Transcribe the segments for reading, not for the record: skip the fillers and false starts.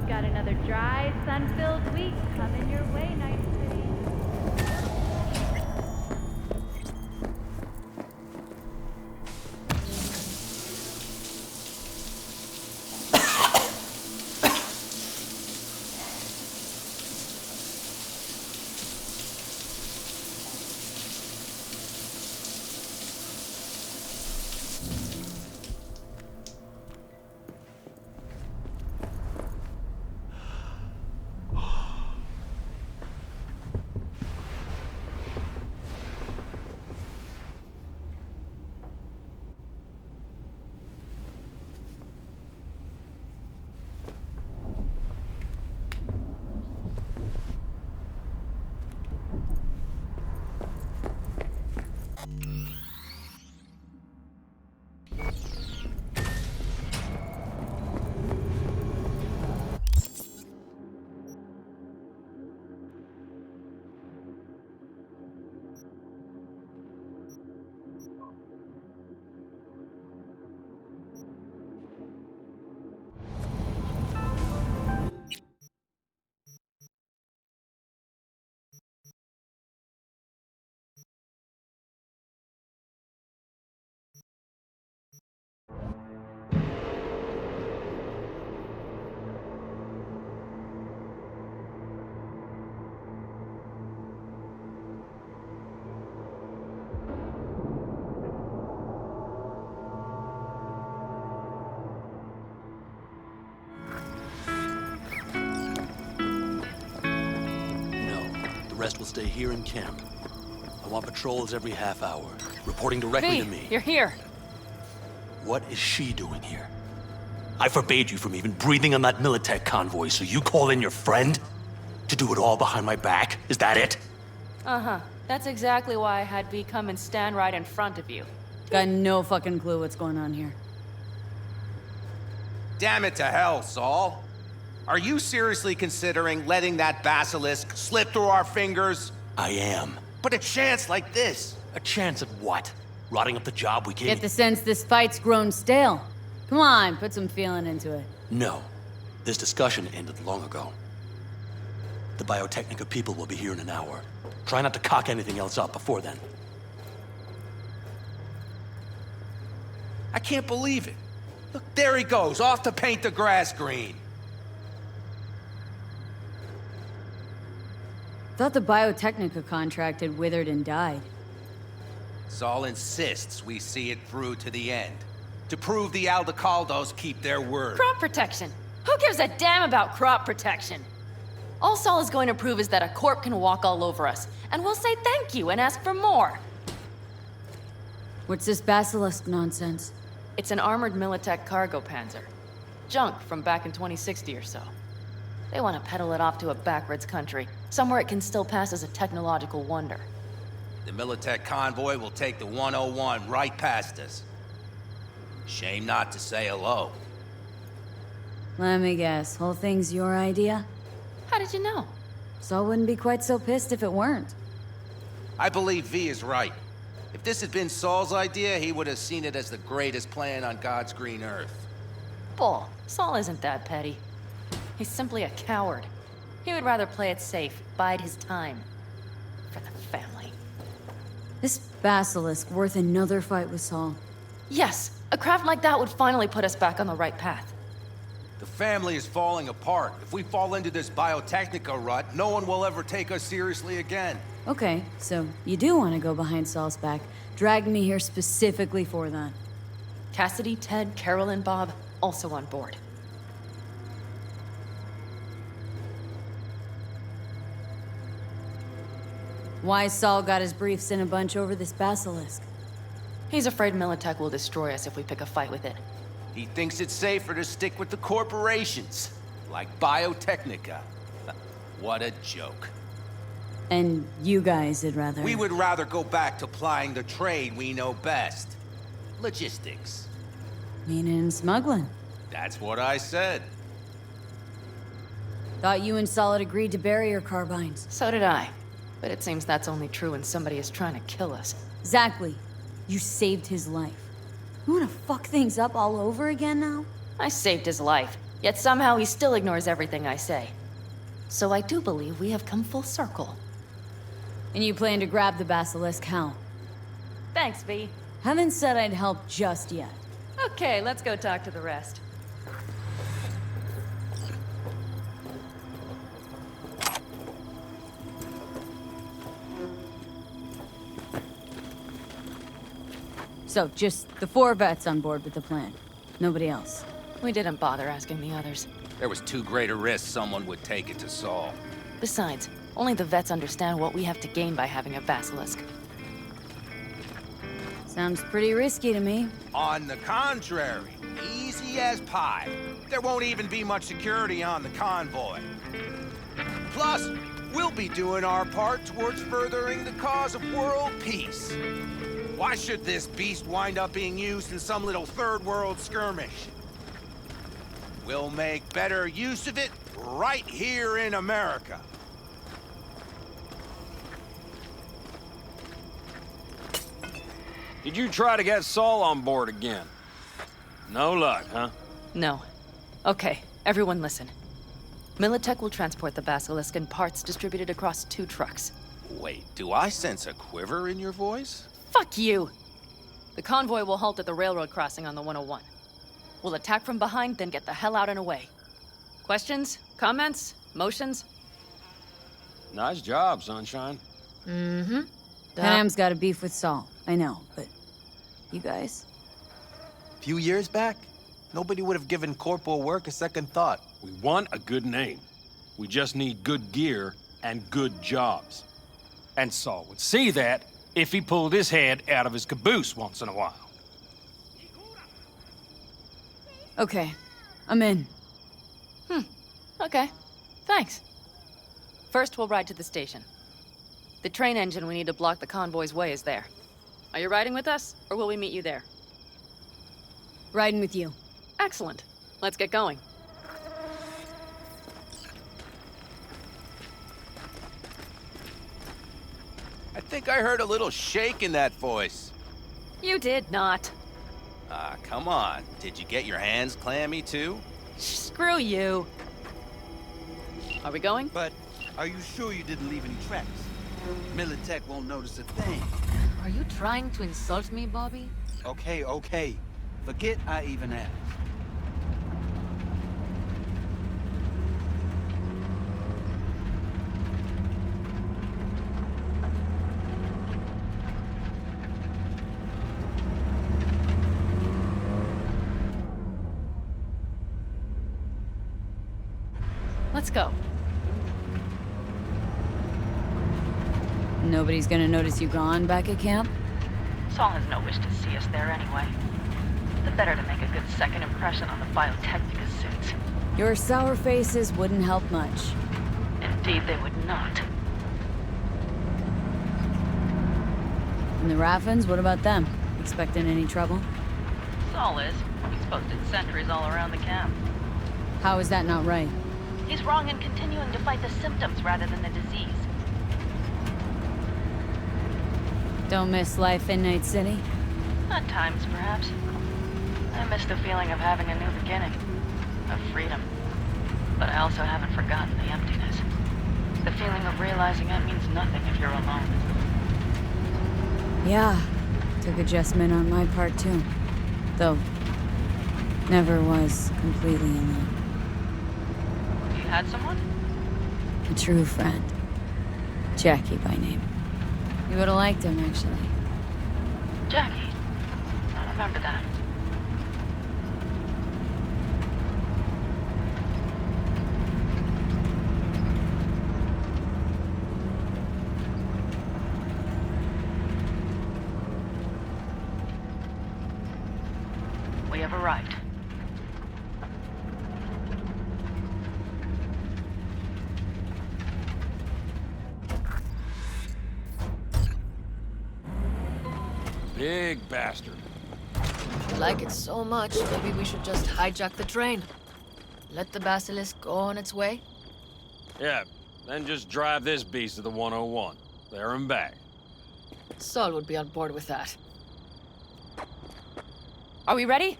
Got another dry, sun-filled week coming your way, Night City. rest will stay here in camp. I want patrols every half hour, reporting directly to me. You're here. What is she doing here? I forbade you from even breathing on that Militech convoy, so you call in your friend? To do it all behind my back? Is that it? Uh-huh. That's exactly why I had V come and stand right in front of you. Got no fucking clue what's going on here. Damn it to hell, Saul. Are you seriously considering letting that basilisk slip through our fingers? I am. But a chance like this. A chance at what? Rotting up the job we gave Get the sense this fight's grown stale. Come on, put some feeling into it. No. This discussion ended long ago. The Biotechnica people will be here in an hour. Try not to cock anything else up before then. I can't believe it. Look, there he goes, off to paint the grass green. Thought the Biotechnica contract had withered and died. Saul insists we see it through to the end. To prove the Aldecaldos keep their word. Crop protection. Who gives a damn about crop protection? All Saul is going to prove is that a corp can walk all over us, and we'll say thank you and ask for more. What's this basilisk nonsense? It's an armored Militech cargo panzer. Junk from back in 2060 or so. They want to peddle it off to a backwards country, somewhere it can still pass as a technological wonder. The Militech convoy will take the 101 right past us. Shame not to say hello. Let me guess, whole thing's your idea? How did you know? Saul wouldn't be quite so pissed if it weren't. I believe V is right. If this had been Saul's idea, he would have seen it as the greatest plan on God's green earth. Bull. Saul isn't that petty. He's simply a coward. He would rather play it safe, bide his time. For the family. This basilisk worth another fight with Saul. Yes, a craft like that would finally put us back on the right path. The family is falling apart. If we fall into this Biotechnica rut, no one will ever take us seriously again. Okay, so you do want to go behind Saul's back. Dragged me here specifically for that. Cassidy, Ted, Carol, and Bob also on board. Why Saul got his briefs in a bunch over this basilisk? He's afraid Militech will destroy us if we pick a fight with it. He thinks it's safer to stick with the corporations, like Biotechnica. What a joke. And you guys would rather... We would rather go back to plying the trade we know best. Logistics. Meaning smuggling. That's what I said. Thought you and Saul had agreed to bury your carbines. So did I. But it seems that's only true when somebody is trying to kill us. Exactly. You saved his life. You wanna fuck things up all over again now? I saved his life, yet somehow he still ignores everything I say. So I do believe we have come full circle. And you plan to grab the basilisk how? Thanks, V. Haven't said I'd help just yet. Okay, let's go talk to the rest. So, just the 4 vets on board with the plan. Nobody else. We didn't bother asking the others. There was too great a risk someone would take it to Saul. Besides, only the vets understand what we have to gain by having a basilisk. Sounds pretty risky to me. On the contrary, easy as pie. There won't even be much security on the convoy. Plus, we'll be doing our part towards furthering the cause of world peace. Why should this beast wind up being used in some little third world skirmish? We'll make better use of it right here in America. Did you try to get Saul on board again? No luck, huh? No. Okay, everyone listen. Militech will transport the basilisk in parts distributed across 2 trucks. Wait, do I sense a quiver in your voice? Fuck you! The convoy will halt at the railroad crossing on the 101. We'll attack from behind, then get the hell out and away. Questions? Comments? Motions? Nice job, Sunshine. Mm-hmm. Panam's got a beef with Saul. I know, but... You guys? Few years back, nobody would have given corporal work a second thought. We want a good name. We just need good gear and good jobs. And Saul would see that if he pulled his head out of his caboose once in a while. Okay, I'm in. Okay. Thanks. First, we'll ride to the station. The train engine we need to block the convoy's way is there. Are you riding with us, or will we meet you there? Riding with you. Excellent. Let's get going. I think I heard a little shake in that voice. You did not. Ah, come on. Did you get your hands clammy, too? Screw you. Are we going? But are you sure you didn't leave any tracks? Militech won't notice a thing. Are you trying to insult me, Bobby? Okay. Forget I even asked. Let's go. Nobody's gonna notice you gone back at camp? Saul has no wish to see us there anyway. The better to make a good second impression on the Biotechnica suits. Your sour faces wouldn't help much. Indeed, they would not. And the Raffins, what about them? Expecting any trouble? Saul is. He's posted sentries all around the camp. How is that not right? He's wrong in continuing to fight the symptoms rather than the disease. Don't miss life in Night City? At times, perhaps. I miss the feeling of having a new beginning. Of freedom. But I also haven't forgotten the emptiness. The feeling of realizing that means nothing if you're alone. Yeah, took adjustment on my part too. Though, never was completely alone. You had someone? A true friend. Jackie by name. You would've liked him, actually. Jackie. I remember that. We have arrived. Big bastard. You like it so much, maybe we should just hijack the train. Let the Basilisk go on its way. Yeah, then just drive this beast to the 101. There and back. Saul would be on board with that. Are we ready?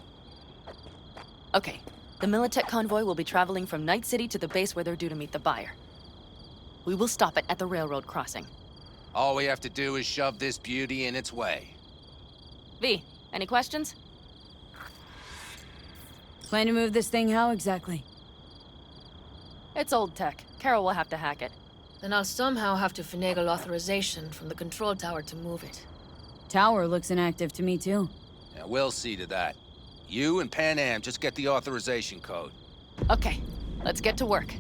Okay. The Militech convoy will be traveling from Night City to the base where they're due to meet the buyer. We will stop it at the railroad crossing. All we have to do is shove this beauty in its way. V, any questions? Plan to move this thing how exactly? It's old tech. Carol will have to hack it. Then I'll somehow have to finagle authorization from the control tower to move it. Tower looks inactive to me too. Yeah, we'll see to that. You and Pan Am just get the authorization code. Okay, let's get to work.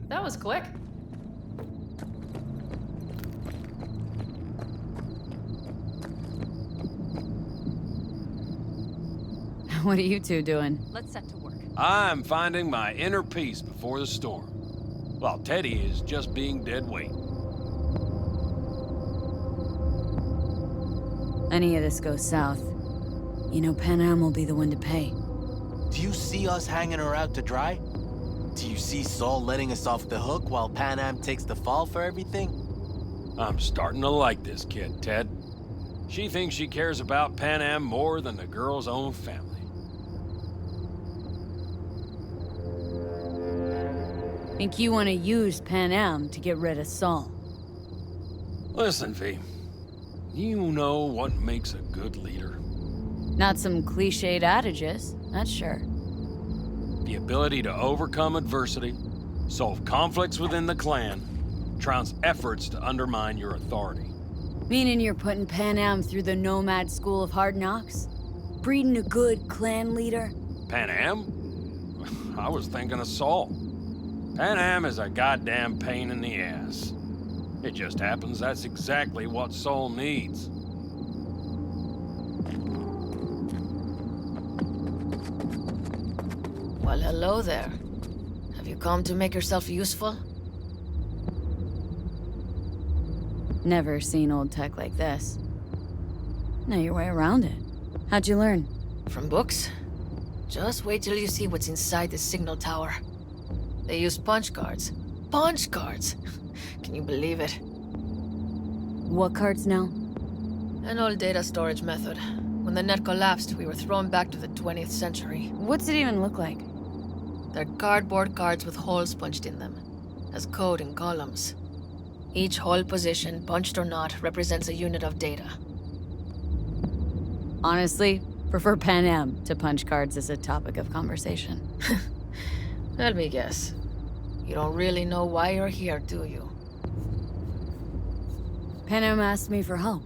That was quick. What are you two doing? Let's set to work. I'm finding my inner peace before the storm. While Teddy is just being dead weight. Any of this goes south, you know Pan Am will be the one to pay. Do you see us hanging her out to dry? Do you see Saul letting us off the hook while Pan Am takes the fall for everything? I'm starting to like this kid, Ted. She thinks she cares about Pan Am more than the girl's own family. Think you want to use Pan Am to get rid of Saul? Listen, V. You know what makes a good leader? Not some cliched adages, that's sure. The ability to overcome adversity, solve conflicts within the clan, trounce efforts to undermine your authority. Meaning you're putting Pan Am through the Nomad School of Hard Knocks? Breeding a good clan leader? Pan Am? I was thinking of Saul. Pan Am is a goddamn pain in the ass. It just happens that's exactly what Saul needs. Well, hello there. Have you come to make yourself useful? Never seen old tech like this. Know your way around it. How'd you learn? From books? Just wait till you see what's inside the signal tower. They use punch cards. Punch cards! Can you believe it? What cards now? An old data storage method. When the net collapsed, we were thrown back to the 20th century. What's it even look like? They're cardboard cards with holes punched in them, as code in columns. Each hole position, punched or not, represents a unit of data. Honestly, prefer Pan Am to punch cards as a topic of conversation. Let me guess. You don't really know why you're here, do you? Pan Am asked me for help.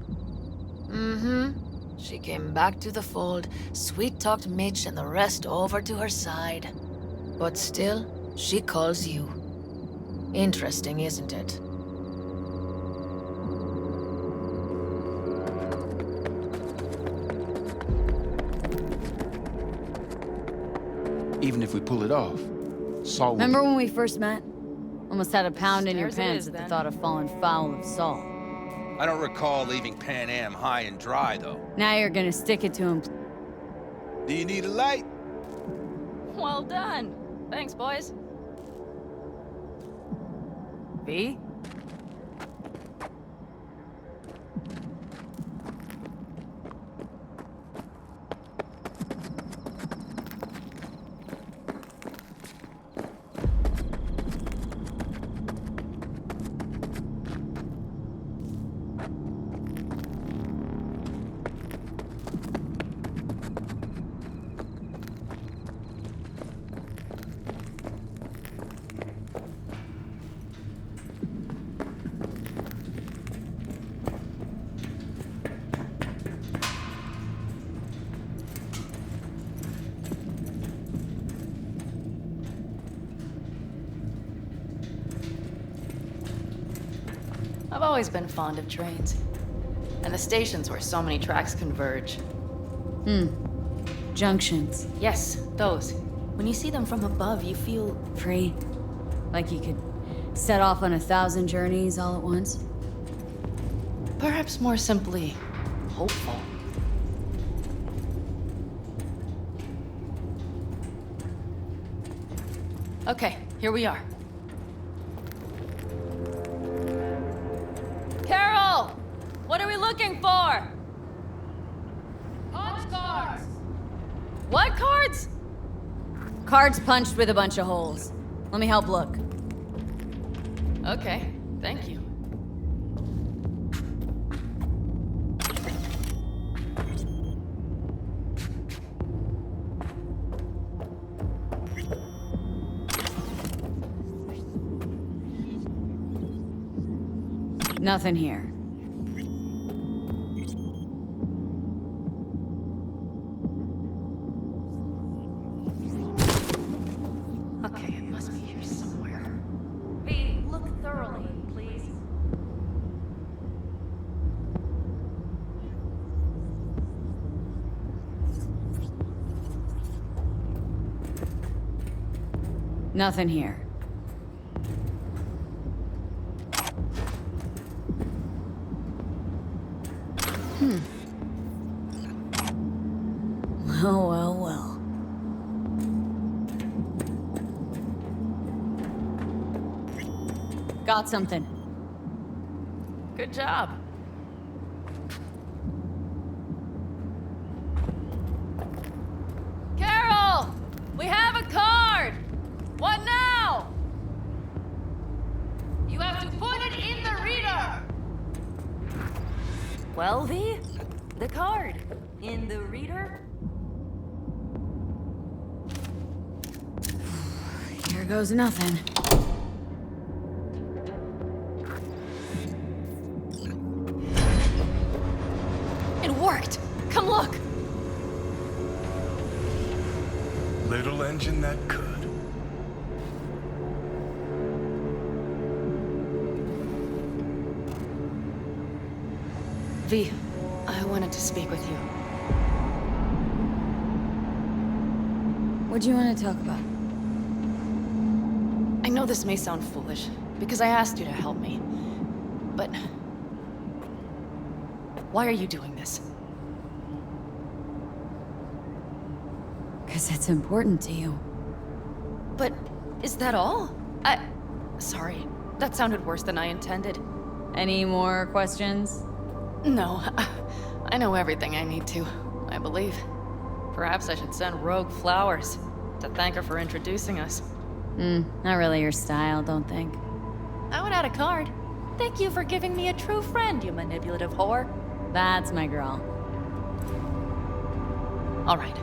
Mm-hmm. She came back to the fold, sweet-talked Mitch and the rest over to her side. But still, she calls you. Interesting, isn't it? Even if we pull it off, Saul will... Remember when we first met? Almost had a pound in your Stairs it pants is, at the then. thought of falling foul of Saul. I don't recall leaving Pan Am high and dry, though. Now you're gonna stick it to him. Do you need a light? Well done. Thanks, boys. V? I've always been fond of trains. And the stations where so many tracks converge. Junctions. Yes, those. When you see them from above, you feel... Free. Like you could set off on 1,000 journeys all at once. perhaps more simply, hopeful. Okay, here we are. Carol! What are we looking for? Punch cards! What cards? Cards punched with a bunch of holes. Let me help look. Okay, thank you. Nothing here. Okay, it must be here somewhere. V, look thoroughly, please. Nothing here. Oh, well, well. Got something. Good job. Carol! We have a card! What now? You have to put it in the reader! Well, V, the card in the reader. Here goes nothing. little engine that could. V, I wanted to speak with you. What do you want to talk about? I know this may sound foolish, because I asked you to help me. But... why are you doing this? Because it's important to you. But is that all? Sorry, that sounded worse than I intended. Any more questions? No, I know everything I need to, I believe. Perhaps I should send Rogue flowers to thank her for introducing us. Not really your style, don't think. I would add a card. Thank you for giving me a true friend, you manipulative whore. That's my girl. All right,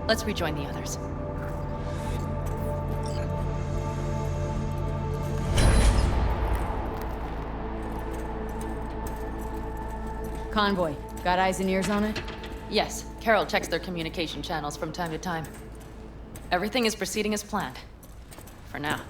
let's rejoin the others. Convoy, got eyes and ears on it? Yes, Carol checks their communication channels from time to time. Everything is proceeding as planned. For now.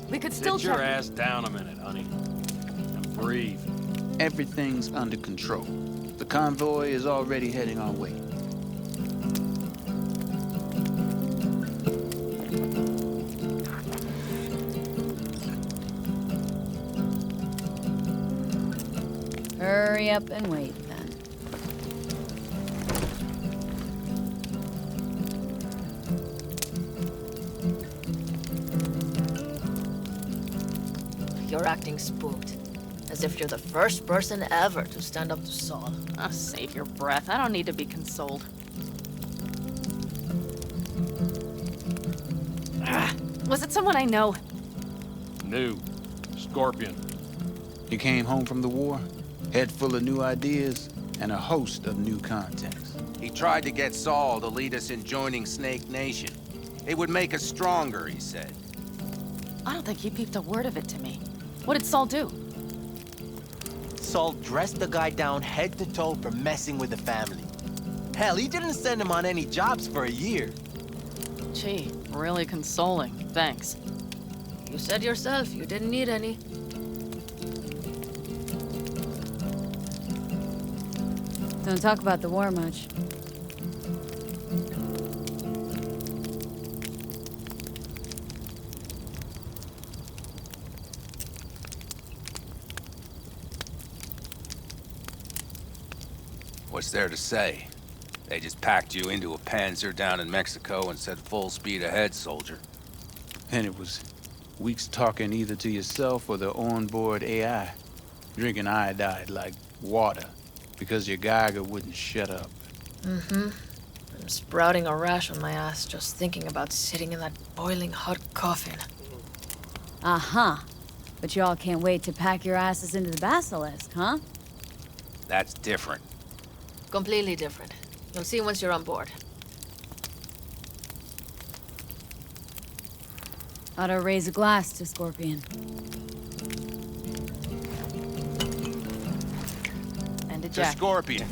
We could still Sit your check. ass down a minute, honey. And breathe. Everything's under control. The convoy is already heading our way. Hurry up and wait, then. You're acting spooked. As if you're the first person ever to stand up to Saul. Oh, save your breath. I don't need to be consoled. Was it someone I know? New. Scorpion. He came home from the war, head full of new ideas, and a host of new contacts. He tried to get Saul to lead us in joining Snake Nation. It would make us stronger, he said. I don't think he peeped a word of it to me. What did Saul do? Saul dressed the guy down head to toe for messing with the family. Hell, he didn't send him on any jobs for a year. Gee, really consoling. Thanks. You said yourself you didn't need any. Don't talk about the war much. What's there to say? They just packed you into a Panzer down in Mexico and said full speed ahead, soldier. And it was weeks talking either to yourself or the onboard AI, drinking iodide like water, because your Geiger wouldn't shut up. Mm-hmm. I'm sprouting a rash on my ass just thinking about sitting in that boiling hot coffin. Uh-huh. But y'all can't wait to pack your asses into the Basilisk, huh? That's different. Completely different. You'll see once you're on board. Ought to raise a glass to Scorpion. And a To jack. Scorpion.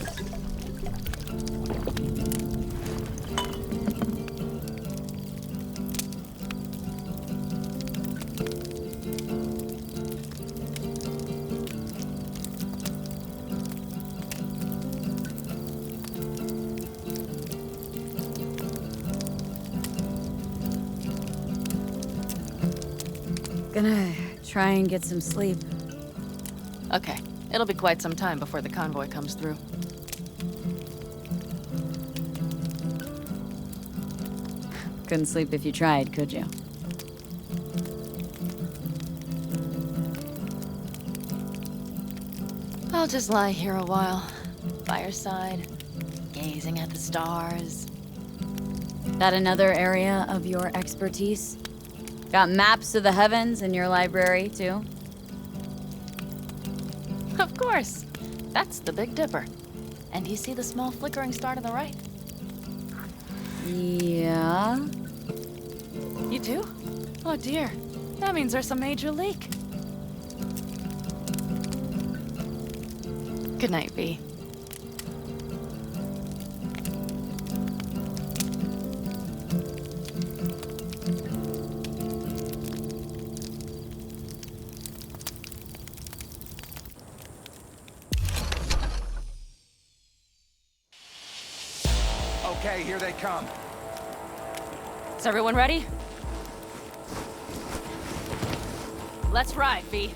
Gonna try and get some sleep. Okay, it'll be quite some time before the convoy comes through. Couldn't sleep if you tried, could you? I'll just lie here a while, by your side, gazing at the stars. That another area of your expertise? Got maps of the heavens in your library, too? Of course. That's the Big Dipper. And you see the small flickering star to the right? Yeah? You do? Oh dear. That means there's a major leak. Good night, V. Okay, here they come. Is everyone ready? Let's ride, V.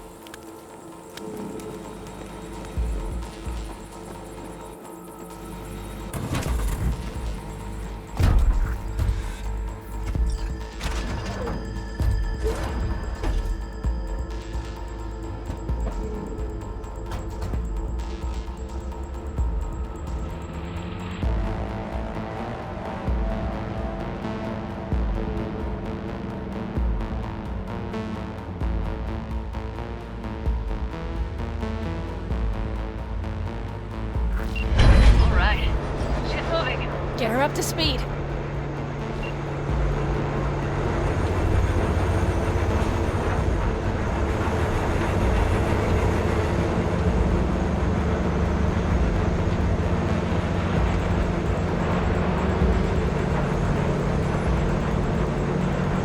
Get her up to speed.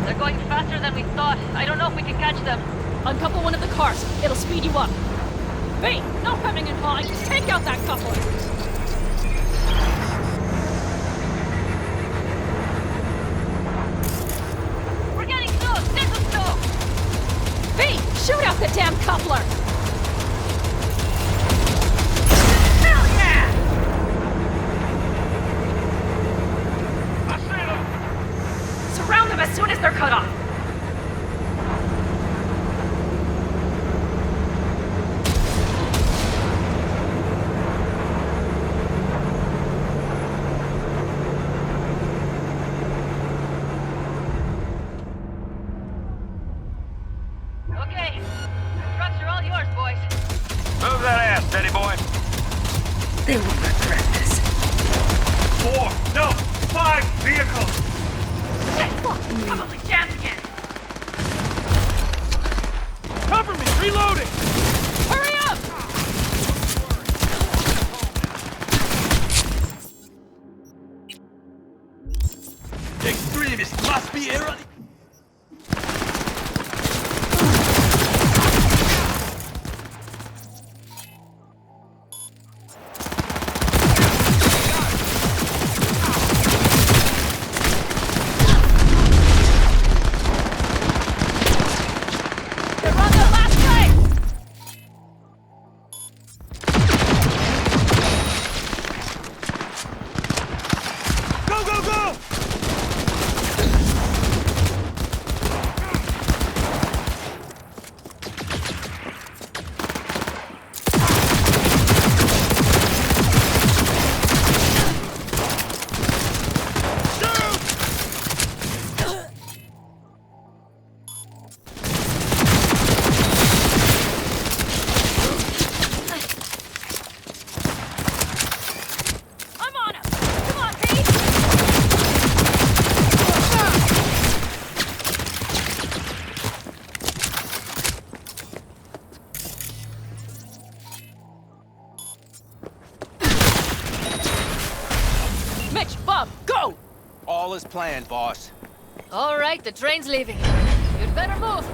They're going faster than we thought. I don't know if we can catch them. Uncouple one of the cars. It'll speed you up. V, no coming and hawing. Take out that coupler. Shoot out the damn coupler! Hell yeah! I see them! Surround them as soon as they're cut off! Move that ass, steady boy. They will regret this. 4, no, 5 vehicles. Probably jammed again. Cover me, reloading. Hurry up! Extremists must be eradicated. All is planned, boss. All right, the train's leaving. You'd better move.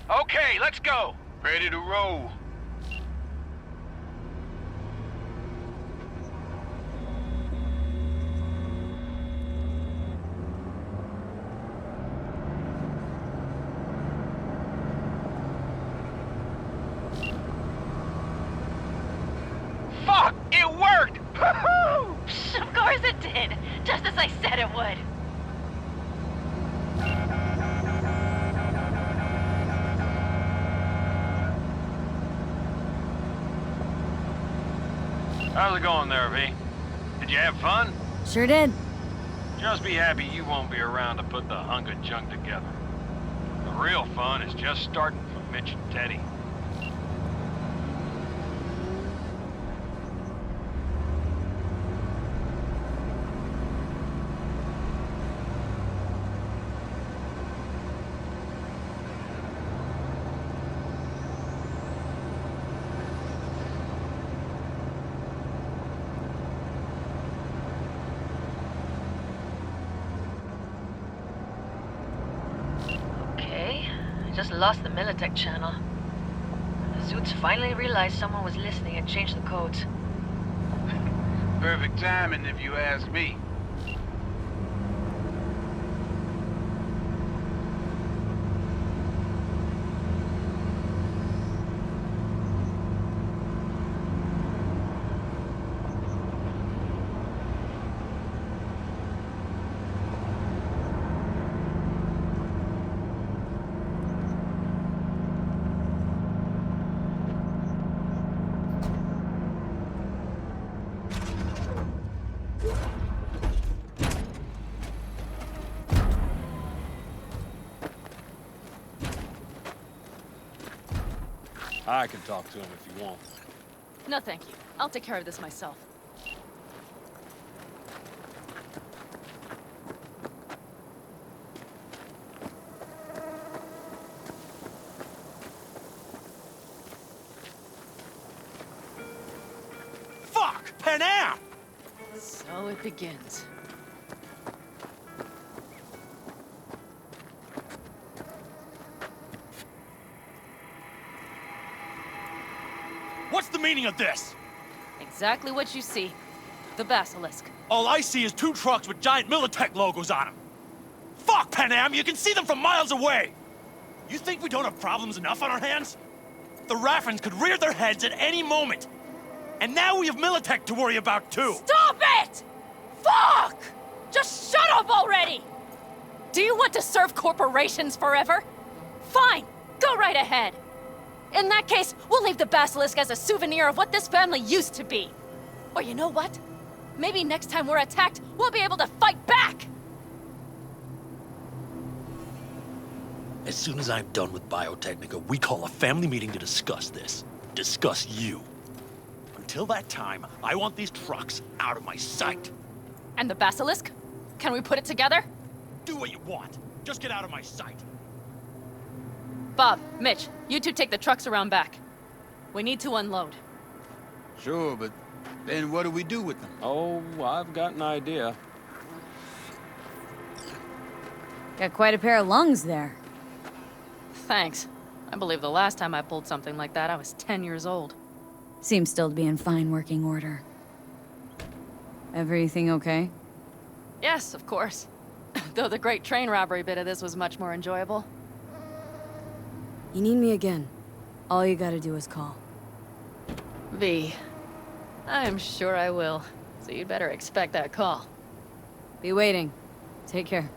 Okay, let's go. Ready to roll. Fuck! It worked! Woo-hoo! Of course it did, just as I said it would. How's it going there, V? Did you have fun? Sure did. Just be happy you won't be around to put the hunk of junk together. The real fun is just starting for Mitch and Teddy. Just lost the Militech channel. The suits finally realized someone was listening and changed the codes. Perfect timing, if you ask me. I can talk to him if you want. No, thank you. I'll take care of this myself. Fuck! Panam! So it begins. What's the meaning of this? Exactly what you see. The Basilisk. All I see is 2 trucks with giant Militech logos on them. Fuck, Panam! You can see them from miles away! You think we don't have problems enough on our hands? The Raffens could rear their heads at any moment. And now we have Militech to worry about, too. Stop it! Fuck! Just shut up already! Do you want to serve corporations forever? Fine, go right ahead. In that case, we'll leave the Basilisk as a souvenir of what this family used to be. Or you know what? Maybe next time we're attacked, we'll be able to fight back! As soon as I'm done with Biotechnica, we call a family meeting to discuss this. Discuss you. Until that time, I want these trucks out of my sight. And the Basilisk? Can we put it together? Do what you want. Just get out of my sight. Bob, Mitch, you two take the trucks around back. We need to unload. Sure, but then what do we do with them? Oh, I've got an idea. Got quite a pair of lungs there. Thanks. I believe the last time I pulled something like that, I was 10 years old. Seems still to be in fine working order. Everything okay? Yes, of course. Though the great train robbery bit of this was much more enjoyable. You need me again. All you gotta do is call. V. I'm sure I will. So you'd better expect that call. Be waiting. Take care.